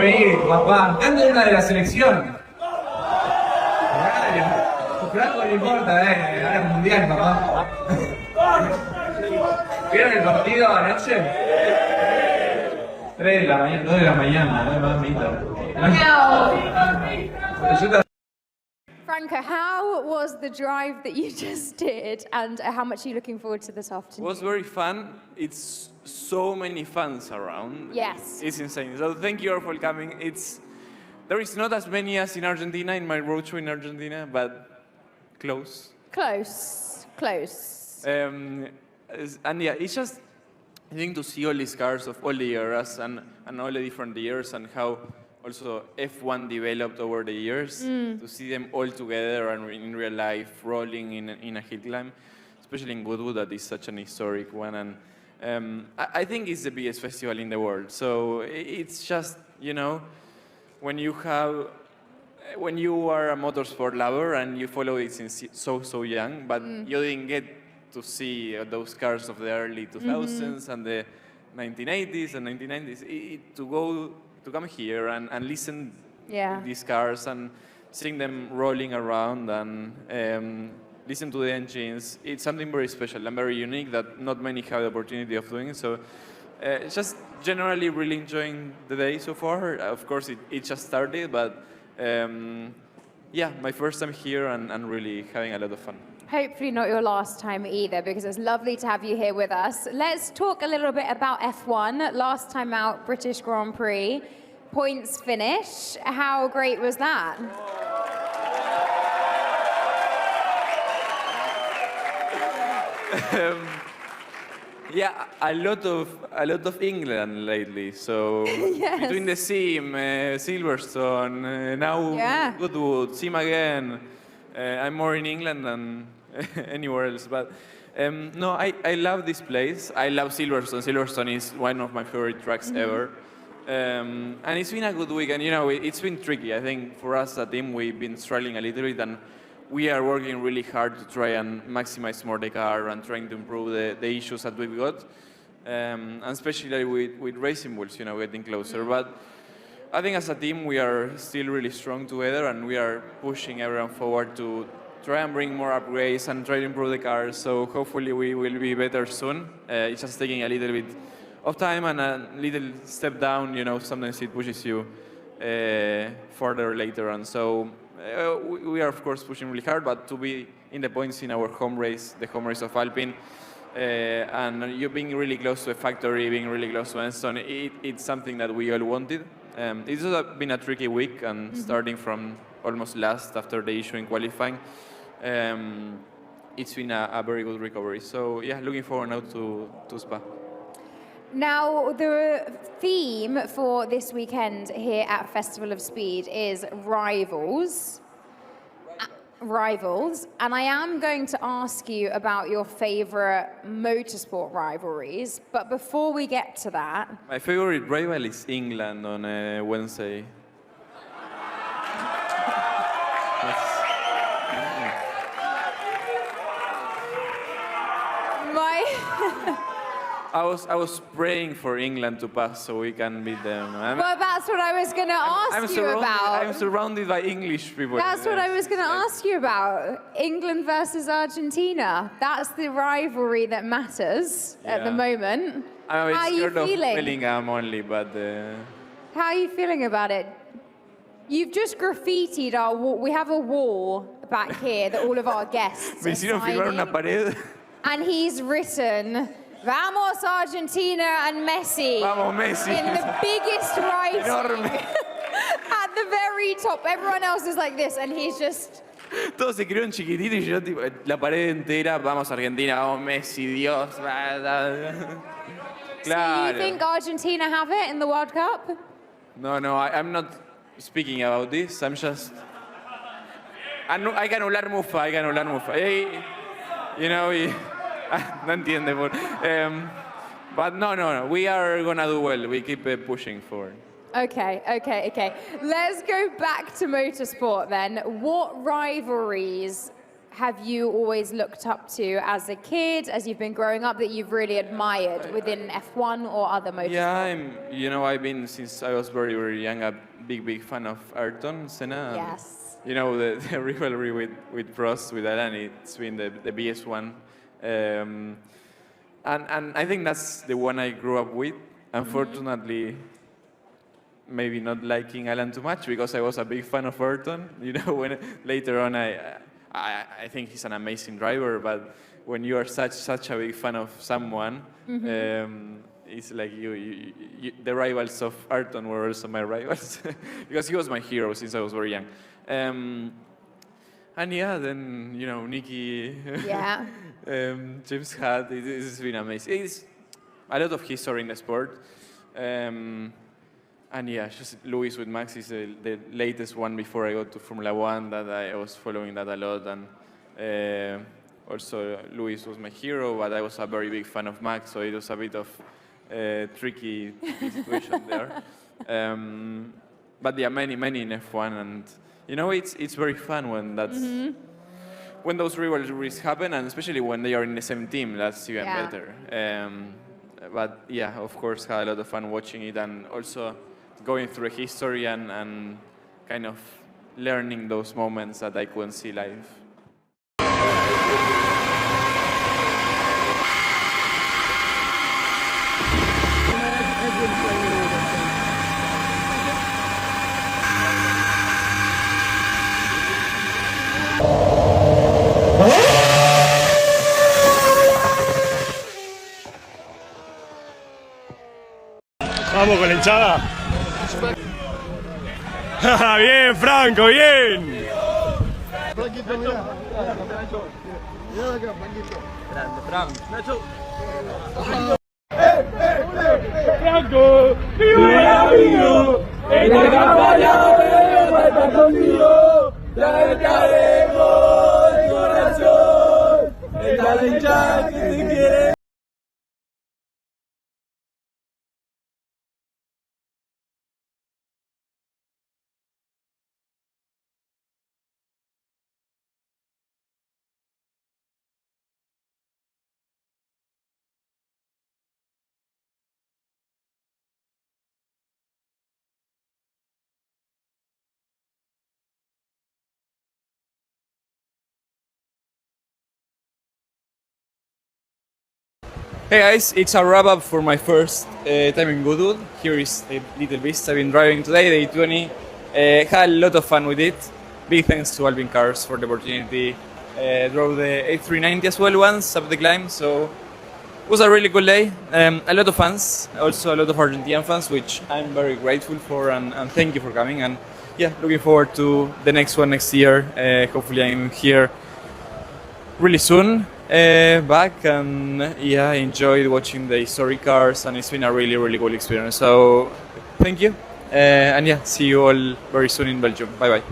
reír, papá. Dando una de la selección. Franco no importa, ahora es mundial, papá. ¿Vieron el partido anoche? 3 de la mañana, 2 de la mañana, mamita. Franco, how was the drive that you just did, and how much are you looking forward to this afternoon? It was very fun. It's so many fans around. Yes. It's insane. So thank you all for coming. There is not as many as in Argentina, in my roadshow in Argentina, but close. Close. And yeah, it's just, I think, to see all these cars of all the eras and all the different years and how also F1 developed over the years, to see them all together and in real life rolling in a hill climb, especially in Goodwood, that is such an historic one. And I think it's the biggest festival in the world. So it's just, when you are a motorsport lover and you follow it since so young, but you didn't get to see those cars of the early 2000s and the 1980s and 1990s, to come here and listen to these cars and seeing them rolling around and listen to the engines, it's something very special and very unique that not many have the opportunity of doing. So just generally really enjoying the day so far. Of course, it just started, but yeah, my first time here and really having a lot of fun. Hopefully not your last time either, because it's lovely to have you here with us. Let's talk a little bit about F1. Last time out, British Grand Prix, points finish. How great was that? Yeah, a lot of England lately. So Yes. between the Sim, Silverstone, now Goodwood, Sim again. I'm more in England than anywhere else, but no, I love this place. I love Silverstone. Silverstone is one of my favorite tracks ever. And it's been a good week, and it's been tricky. I think for us as a team, we've been struggling a little bit, and we are working really hard to try and maximize more the car and trying to improve the issues that we've got, and especially with racing bulls, getting closer. But I think as a team, we are still really strong together, and we are pushing everyone forward to try and bring more upgrades and try to improve the car. So hopefully we will be better soon. It's just taking a little bit of time and a little step down. Sometimes it pushes you further later on. So we are, of course, pushing really hard, but to be in the points in our home race, the home race of Alpine, and you being really close to a factory, being really close to Enstone, it's something that we all wanted. It's been a tricky week, and starting from almost last after the issue in qualifying, it's been a very good recovery. So yeah, looking forward now to Spa. Now, the theme for this weekend here at Festival of Speed is rivals. And I am going to ask you about your favorite motorsport rivalries, but before we get to that... My favorite rival is England on Wednesday. I was praying for England to pass so we can beat them. Well, that's what I was going to ask you about. I'm surrounded by English people. That's what I was going to ask you about. England versus Argentina. That's the rivalry that matters at the moment. How are you feeling? Bellingham only, but... How are you feeling about it? You've just graffitied our wall. We have a wall back here that all of our guests Me hicieron firmar una pared. And he's written... Vamos Argentina and Messi. Vamos Messi. In the biggest writing. Enorme. At the very top. Everyone else is like this, and he's just... Todos se escribieron chiquitito y yo tipo, la pared entera, vamos Argentina, vamos Messi, Dios. Claro. So you think Argentina have it in the World Cup? No, I'm not speaking about this. I'm just... Hay que anular Mufa. No entiende. But no. We are going to do well. We keep pushing forward. Okay. Let's go back to motorsport then. What rivalries have you always looked up to as a kid, as you've been growing up, that you've really admired within F1 or other motorsports? Yeah, I've been, since I was very, very young, a big fan of Ayrton Senna. Yes. The rivalry with Prost, with Alan, it's been the biggest one. And I think that's the one I grew up with. Unfortunately, maybe not liking Alan too much because I was a big fan of Ayrton. When later on I think he's an amazing driver, but when you are such a big fan of someone, it's like the rivals of Ayrton were also my rivals because he was my hero since I was very young. And yeah, then Nicky, Yeah. James Hunt, it's been amazing. It's a lot of history in the sport. And yeah, just Lewis with Max is the latest one before I got to Formula One that I was following that a lot. And also Lewis was my hero, but I was a very big fan of Max, so it was a bit of tricky situation there. But yeah, many in F1, and it's very fun when when those rivalries happen, and especially when they are in the same team. That's even better. But yeah, of course, had a lot of fun watching it, and also going through history and kind of learning those moments that I couldn't see live. Vamos con la hinchada. Bien, Franco, bien. Franquito, mira. Mira acá, Franquito. Grande, Franco. Nacho. Franco, viva el amigo. Esta campaña tenemos estar contigo. Ya dedicaremos el corazón. Esta la hinchada que te quiere. Hey guys, it's a wrap up for my first time in Goodwood. Here is a little beast I've been driving today, the 20. Had a lot of fun with it. Big thanks to Alvin Cars for the opportunity. Drove the A390 as well once up the climb, so it was a really cool day. A lot of fans, also a lot of Argentinian fans, which I'm very grateful for, and thank you for coming. And yeah, looking forward to the next one next year. Hopefully I'm here really soon. Back, and yeah, I enjoyed watching the historic cars, and it's been a really cool experience. So thank you, and yeah, see you all very soon in Belgium. Bye bye.